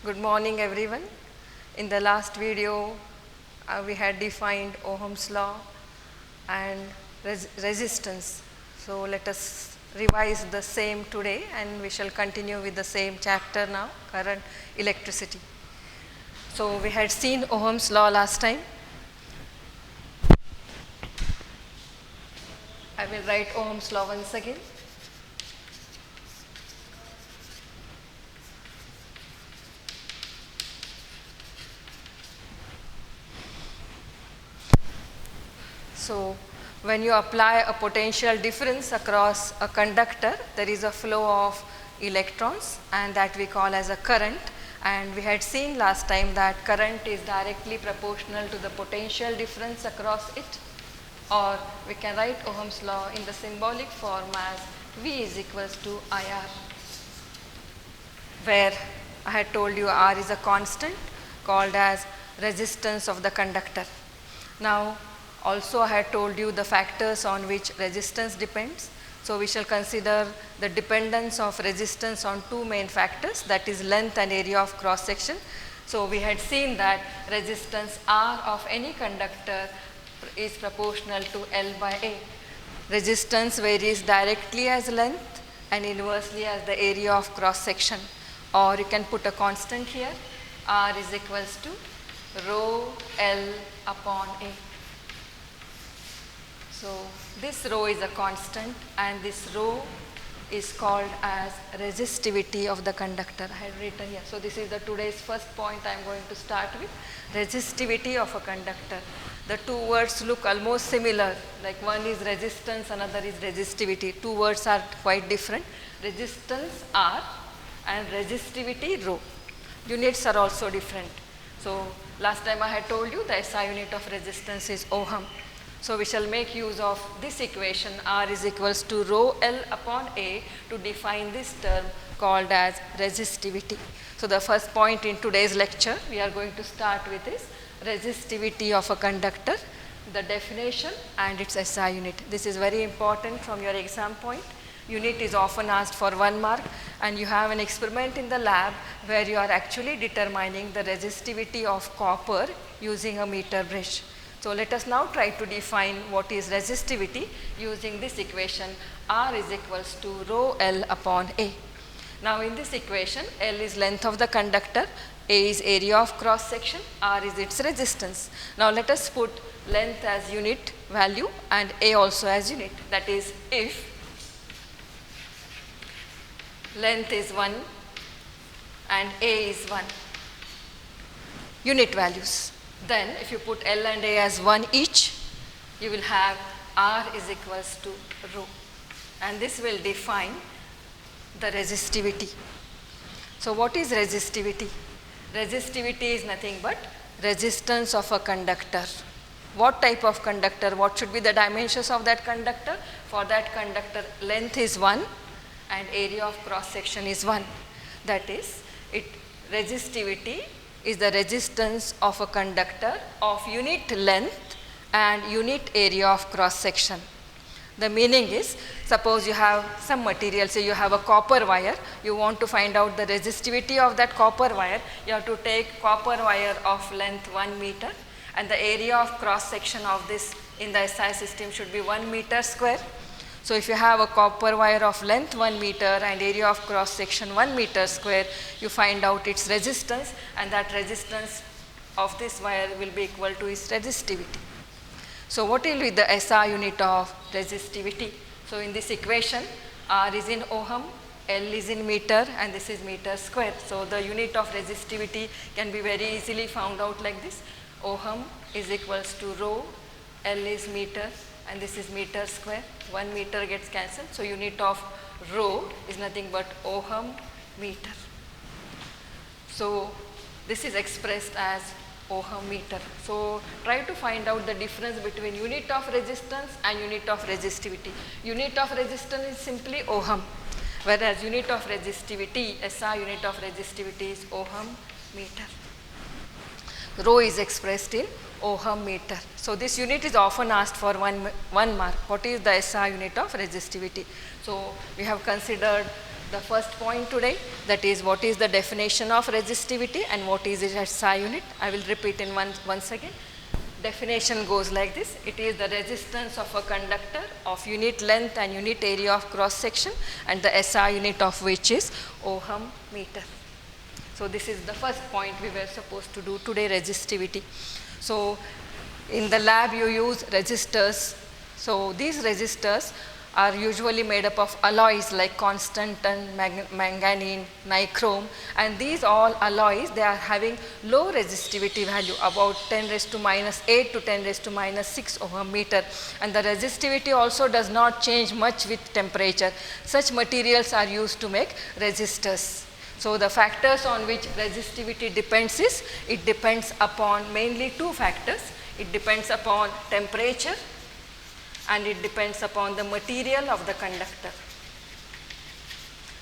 Good morning everyone. In the last video, we had defined Ohm's law and resistance. So let us revise the same today and we shall continue with the same chapter now, current electricity. So we had seen Ohm's law last time. I will write Ohm's law once again. So when you apply a potential difference across a conductor, there is a flow of electrons and that we call as a current. And we had seen last time that current is directly proportional to the potential difference across it. Or we can write Ohm's law in the symbolic form as V is equals to IR, where I had told you R is a constant called as resistance of the conductor. Now also I had told you the factors on which resistance depends. So we shall consider the dependence of resistance on two main factors, that is length and area of cross section. So we had seen that resistance R of any conductor is proportional to L by A. Resistance varies directly as length and inversely as the area of cross section. Or you can put a constant here, R is equals to rho L upon A. So this rho is a constant and this rho is called as resistivity of the conductor. I had written here. So this is the today's first point I am going to start with, resistivity of a conductor. The two words look almost similar, like one is resistance, another is resistivity. Two words are quite different. Resistance R and resistivity rho. Units are also different. So last time I had told you the SI unit of resistance is Ohm. So we shall make use of this equation R is equals to rho L upon A to define this term called as resistivity. So the first point in today's lecture we are going to start with is resistivity of a conductor, the definition and its SI unit. This is very important from your exam point. Unit is often asked for 1 mark and you have an experiment in the lab where you are actually determining the resistivity of copper using a meter bridge. So let us now try to define what is resistivity using this equation R is equals to rho L upon A. Now in this equation L is length of the conductor, A is area of cross section, R is its resistance. Now let us put length as unit value and A also as unit. That is, if length is 1 and A is 1, unit values. Then if you put L and A as 1 each, you will have R is equals to rho. And this will define the resistivity. So what is resistivity? Resistivity is nothing but resistance of a conductor. What type of conductor? What should be the dimensions of that conductor? For that conductor, length is 1 and area of cross section is 1. That is, resistivity is the resistance of a conductor of unit length and unit area of cross section. The meaning is, suppose you have some material, say you have a copper wire, you want to find out the resistivity of that copper wire, you have to take copper wire of length 1 meter and the area of cross section of this in the SI system should be 1 meter square. So if you have a copper wire of length 1 meter and area of cross section 1 meter square, you find out its resistance and that resistance of this wire will be equal to its resistivity. So what will be the SI unit of resistivity? So in this equation, R is in ohm, L is in meter and this is meter square. So the unit of resistivity can be very easily found out like this. Ohm is equals to rho, L is meter and this is meter square. 1 meter gets cancelled. So unit of rho is nothing but ohm meter. So this is expressed as ohm meter. So try to find out the difference between unit of resistance and unit of resistivity. Unit of resistance is simply ohm, whereas unit of resistivity, SI unit of resistivity is ohm meter. Rho is expressed in ohm meter. So this unit is often asked for 1 mark. What is the SI unit of resistivity? So we have considered the first point today, that is what is the definition of resistivity and what is its SI unit. I will repeat in once again. Definition goes like this: it is the resistance of a conductor of unit length and unit area of cross section, and the SI unit of which is ohm meter. So this is the first point we were supposed to do today, resistivity. So in the lab you use resistors. So these resistors are usually made up of alloys like constantan, manganese, nichrome, and these all alloys, they are having low resistivity value, about 10 raised to minus 8 to 10 raised to minus 6 ohm meter, and the resistivity also does not change much with temperature. Such materials are used to make resistors. So the factors on which resistivity depends is, it depends upon mainly two factors. It depends upon temperature and it depends upon the material of the conductor.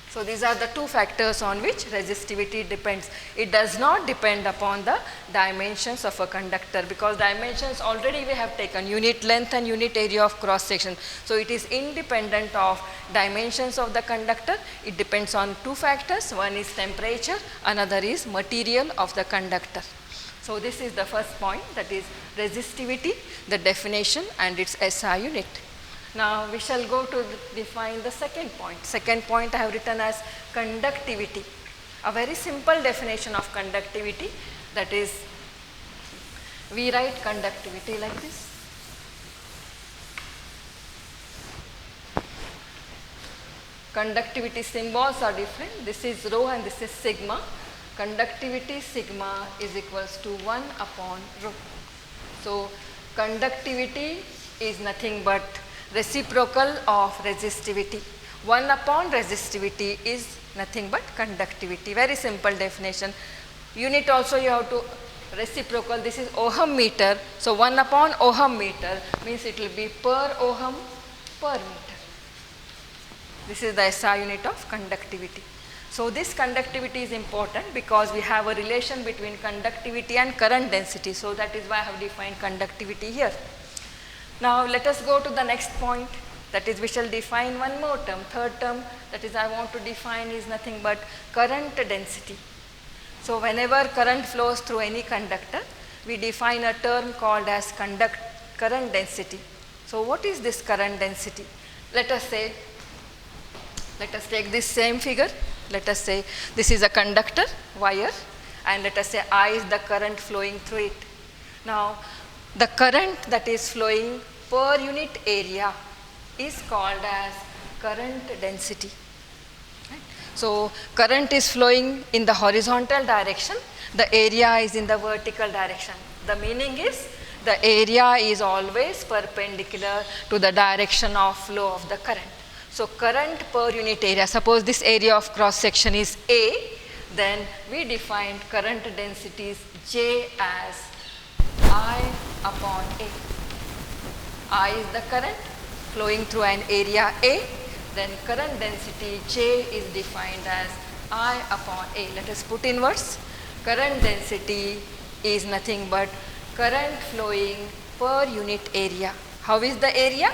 So these are the two factors on which resistivity depends. It does not depend upon the dimensions of a conductor, because dimensions already we have taken, unit length and unit area of cross section. So it is independent of dimensions of the conductor. It depends on two factors. One is temperature, another is material of the conductor. So this is the first point, that is resistivity, the definition and its SI unit. Now we shall go to define the second point. Second point I have written as conductivity. A very simple definition of conductivity, that is, we write conductivity like this. Conductivity symbols are different. This is rho and this is sigma. Conductivity sigma is equals to 1 upon rho. So conductivity is nothing but reciprocal of resistivity. 1 upon resistivity is nothing but conductivity. Very simple definition. Unit also you have to reciprocal. This is ohm meter. So 1 upon ohm meter means it will be per ohm per meter. This is the SI unit of conductivity. So this conductivity is important because we have a relation between conductivity and current density. So that is why I have defined conductivity here. Now let us go to the next point, that is we shall define one more term, third term, that is I want to define is nothing but current density. So whenever current flows through any conductor, we define a term called as current density. So what is this current density? Let us take this same figure. Let us say this is a conductor wire, and let us say I is the current flowing through it. Now the current that is flowing per unit area is called as current density. Right? So current is flowing in the horizontal direction, the area is in the vertical direction. The meaning is the area is always perpendicular to the direction of flow of the current. So current per unit area, suppose this area of cross section is A, then we defined current densities J as I upon A. I is the current flowing through an area A, then current density J is defined as I upon A. Let us put in words. Current density is nothing but current flowing per unit area. How is the area?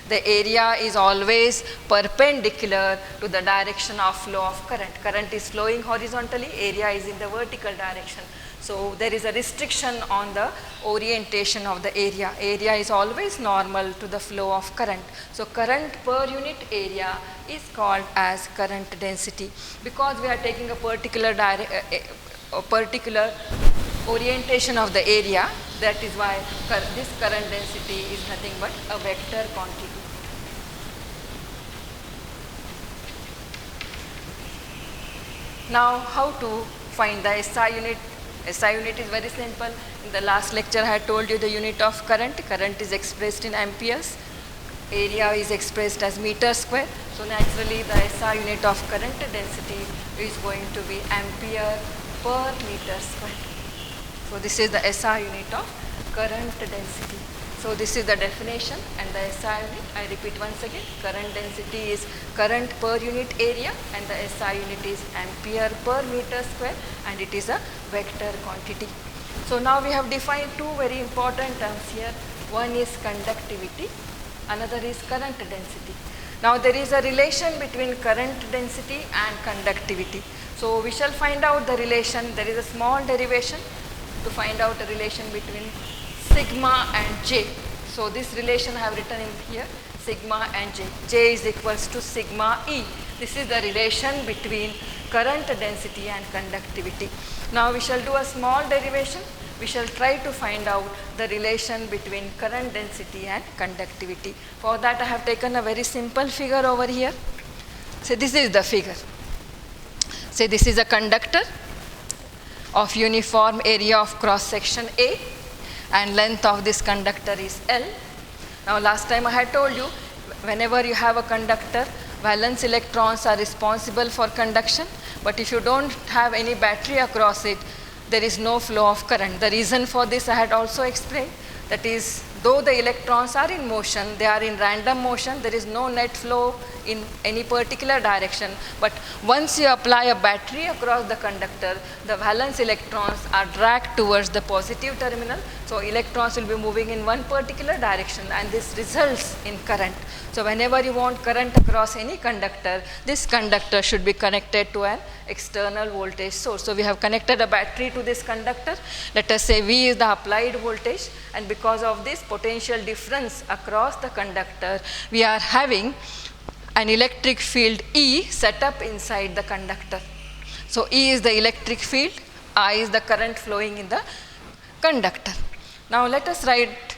The area is always perpendicular to the direction of flow of current. Current is flowing horizontally, area is in the vertical direction. So there is a restriction on the orientation of the area. Area is always normal to the flow of current. So current per unit area is called as current density, because we are taking a particular orientation of the area. That is why this current density is nothing but a vector quantity. Now how to find the SI unit? SI unit is very simple. In the last lecture I had told you the unit of current. Current is expressed in amperes. Area is expressed as meter square. So naturally the SI unit of current density is going to be ampere per meter square. So this is the SI unit of current density. So this is the definition and the SI unit. I repeat once again, current density is current per unit area and the SI unit is ampere per meter square and it is a vector quantity. So now we have defined two very important terms here. One is conductivity, another is current density. Now there is a relation between current density and conductivity. So we shall find out the relation. There is a small derivation to find out a relation between sigma and J. So this relation I have written in here, sigma and J. J is equals to sigma E. This is the relation between current density and conductivity. Now we shall do a small derivation. We shall try to find out the relation between current density and conductivity. For that I have taken a very simple figure over here. So this is the figure. Say this is a conductor of uniform area of cross section A, and length of this conductor is L. Now last time I had told you, whenever you have a conductor, valence electrons are responsible for conduction, but if you don't have any battery across it, there is no flow of current. The reason for this I had also explained, that is, though the electrons are in motion, they are in random motion, there is no net flow in any particular direction, but once you apply a battery across the conductor, the valence electrons are dragged towards the positive terminal, so electrons will be moving in one particular direction, and this results in current. So whenever you want current across any conductor, this conductor should be connected to an external voltage source. So we have connected a battery to this conductor. Let us say V is the applied voltage, and because of this potential difference across the conductor, we are having an electric field E set up inside the conductor. So E is the electric field, I is the current flowing in the conductor. Now let us write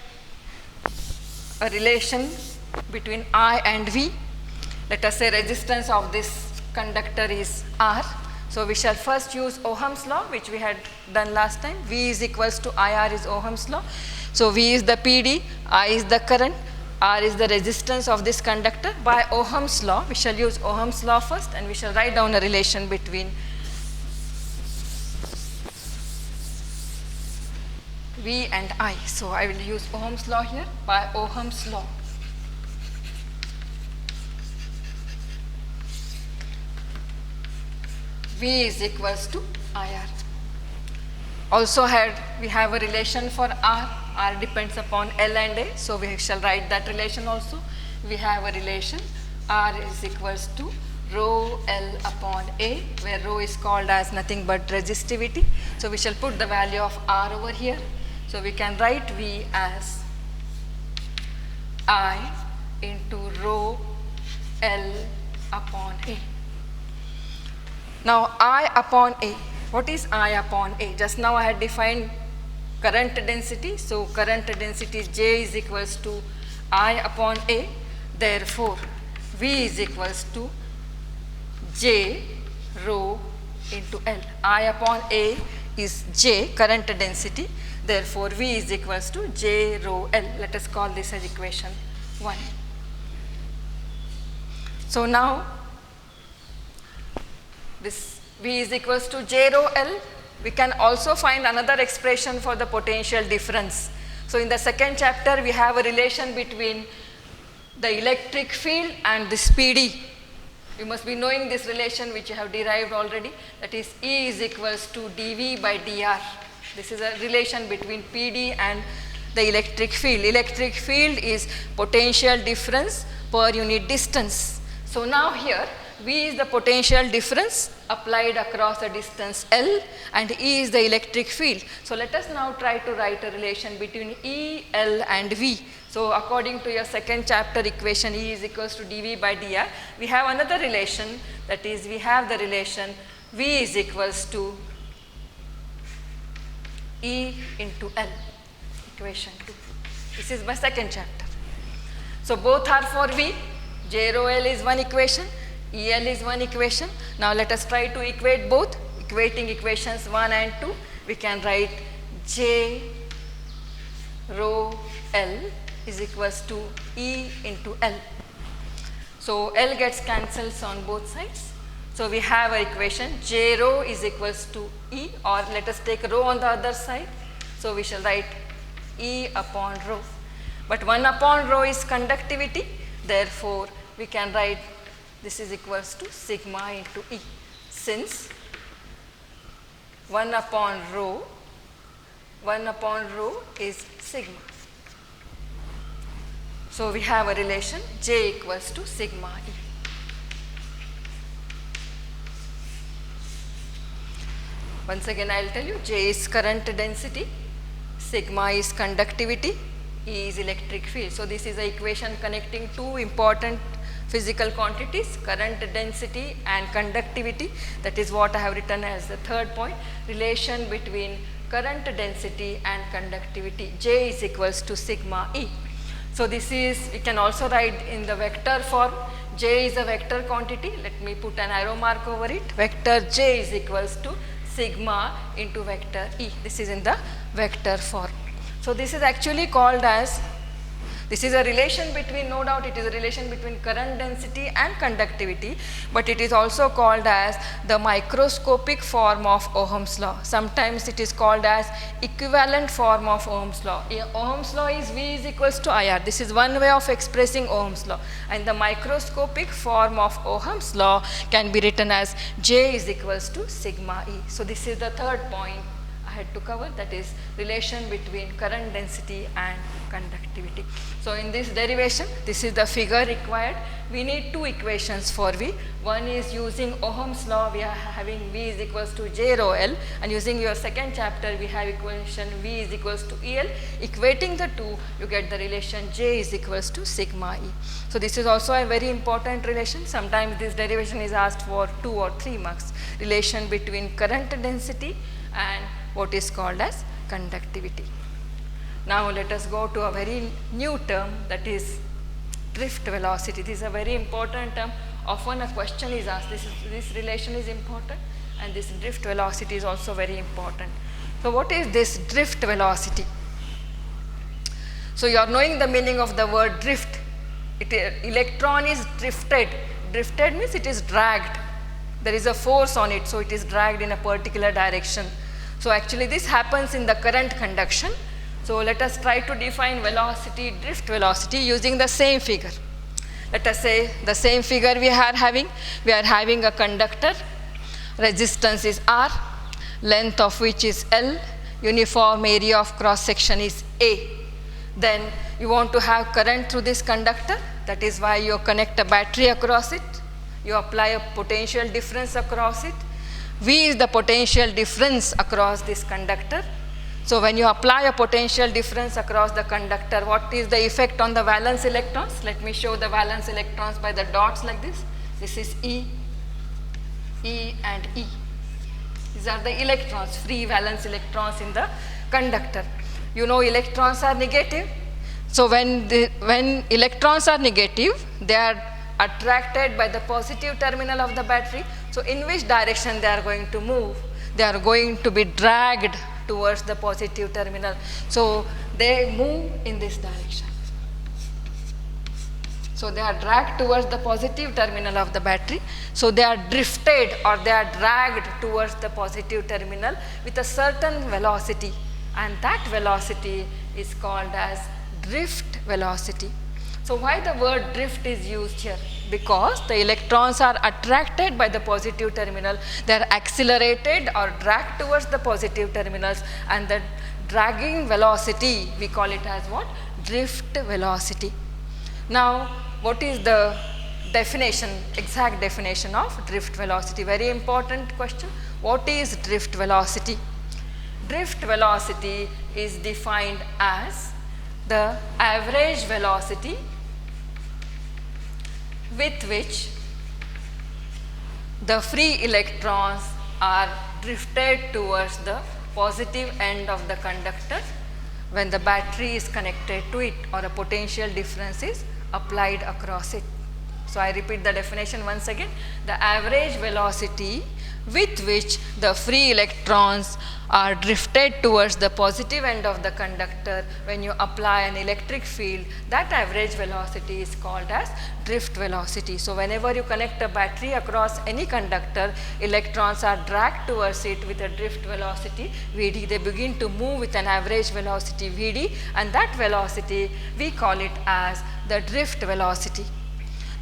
a relation between I and V. Let us say resistance of this conductor is R. So we shall first use Ohm's law, which we had done last time. V is equals to IR is Ohm's law. So V is the PD, I is the current, R is the resistance of this conductor. By Ohm's law, we shall use Ohm's law first, and we shall write down a relation between V and I. So I will use Ohm's law here. By Ohm's law, V is equals to IR. Also we have a relation for R. R depends upon L and A, so we shall write that relation also. We have a relation R is equals to rho L upon A, where rho is called as nothing but resistivity. So we shall put the value of R over here. So we can write V as I into rho L upon A. Now I upon A, what is I upon A? Just now I had defined current density, so current density J is equals to I upon A, therefore V is equals to J rho into L. I upon A is J, current density, therefore V is equals to J rho L. Let us call this as equation 1. So now this V is equals to J rho L. We can also find another expression for the potential difference. So in the second chapter, we have a relation between the electric field and this PD. You must be knowing this relation, which you have derived already, that is E is equals to dV by dr. This is a relation between PD and the electric field. Electric field is potential difference per unit distance. So now here, V is the potential difference applied across a distance L, and E is the electric field. So let us now try to write a relation between E, L and V. So according to your second chapter equation, E is equals to dV by dr, we have another relation, that is we have the relation V is equals to E into L, equation 2. This is my second chapter. So both are for V. J rho L is one equation, EL is one equation. Now let us try to equate both. Equating equations 1 and 2, we can write J rho L is equals to E into L. So L gets cancelled on both sides. So we have an equation J rho is equals to E, or let us take rho on the other side. So we shall write E upon rho. But 1 upon rho is conductivity, therefore we can write this is equals to sigma into E, since 1 upon rho is sigma. So we have a relation J equals to sigma E. Once again I will tell you, J is current density, sigma is conductivity, E is electric field. So this is the equation connecting two important physical quantities, current density and conductivity. That is what I have written as the third point, relation between current density and conductivity. J is equals to sigma E. So this is, we can also write in the vector form. J is a vector quantity. Let me put an arrow mark over it. Vector J is equals to sigma into vector E. This is in the vector form. So this is actually called as, this is a relation between, no doubt it is a relation between current density and conductivity, but it is also called as the microscopic form of Ohm's law. Sometimes it is called as equivalent form of Ohm's law. Ohm's law is V is equals to IR. This is one way of expressing Ohm's law. And the microscopic form of Ohm's law can be written as J is equals to sigma E. So this is the third point I had to cover, that is relation between current density and conductivity. So in this derivation, this is the figure required. We need two equations for V. One is using Ohm's law, we are having V is equals to J rho L, and using your second chapter we have equation V is equals to EL. Equating the two, you get the relation J is equals to sigma E. So this is also a very important relation. Sometimes this derivation is asked for 2 or 3 marks. Relation between current density and what is called as conductivity. Now let us go to a very new term, that is drift velocity. This is a very important term. Often a question is asked. This relation is important, and this drift velocity is also very important. So what is this drift velocity? So you are knowing the meaning of the word drift. Electron is drifted. Drifted means it is dragged. There is a force on it, so it is dragged in a particular direction. So actually this happens in the current conduction. So let us try to define velocity, drift velocity, using the same figure. Let us say the same figure we are having. We are having a conductor, resistance is R, length of which is L, uniform area of cross section is A. Then you want to have current through this conductor. That is why you connect a battery across it. You apply a potential difference across it. V is the potential difference across this conductor. So when you apply a potential difference across the conductor, what is the effect on the valence electrons? Let me show the valence electrons by the dots like this. This is E, E and E. These are the electrons, free valence electrons in the conductor. You know electrons are negative. So when electrons are negative, they are attracted by the positive terminal of the battery. So in which direction they are going to move? They are going to be dragged towards the positive terminal. So they move in this direction. So they are dragged towards the positive terminal of the battery. So they are drifted or they are dragged towards the positive terminal with a certain velocity, and that velocity is called as drift velocity. So why the word drift is used here? Because the electrons are attracted by the positive terminal, they are accelerated or dragged towards the positive terminals, and the dragging velocity, we call it as what? Drift velocity. Now what is the definition, exact definition of drift velocity? Very important question. What is drift velocity? Drift velocity is defined as the average velocity with which the free electrons are drifted towards the positive end of the conductor when the battery is connected to it or a potential difference is applied across it. So I repeat the definition once again. The average velocity with which the free electrons are drifted towards the positive end of the conductor when you apply an electric field, that average velocity is called as drift velocity. So whenever you connect a battery across any conductor, electrons are dragged towards it with a drift velocity Vd. They begin to move with an average velocity Vd, and that velocity we call it as the drift velocity.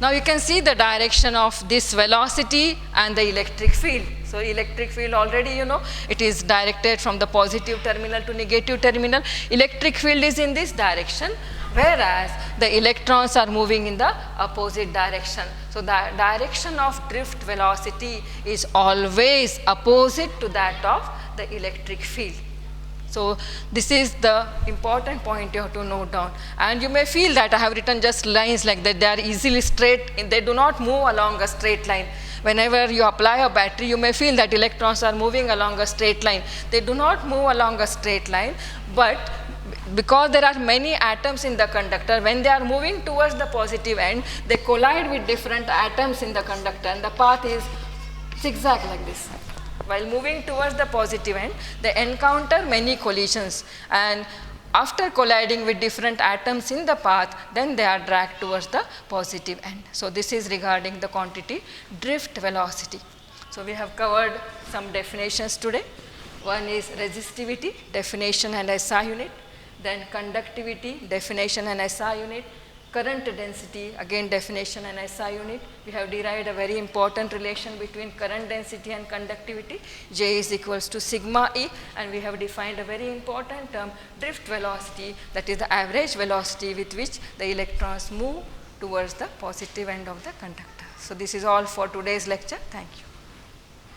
Now you can see the direction of this velocity and the electric field. So electric field already you know, it is directed from the positive terminal to negative terminal. Electric field is in this direction. whereas the electrons are moving in the opposite direction. So the direction of drift velocity is always opposite to that of the electric field. So this is the important point you have to note down. And you may feel that I have written just lines like that. They are easily straight, they do not move along a straight line. Whenever you apply a battery, you may feel that electrons are moving along a straight line. They do not move along a straight line, but because there are many atoms in the conductor, when they are moving towards the positive end, they collide with different atoms in the conductor, and the path is zigzag like this. While moving towards the positive end, they encounter many collisions, and after colliding with different atoms in the path, then they are dragged towards the positive end. So this is regarding the quantity drift velocity. So we have covered some definitions today. One is resistivity, definition and SI unit, then conductivity, definition and SI unit, current density, again definition and SI unit. We have derived a very important relation between current density and conductivity. J is equals to sigma E, and we have defined a very important term, drift velocity, that is the average velocity with which the electrons move towards the positive end of the conductor. So this is all for today's lecture. Thank you.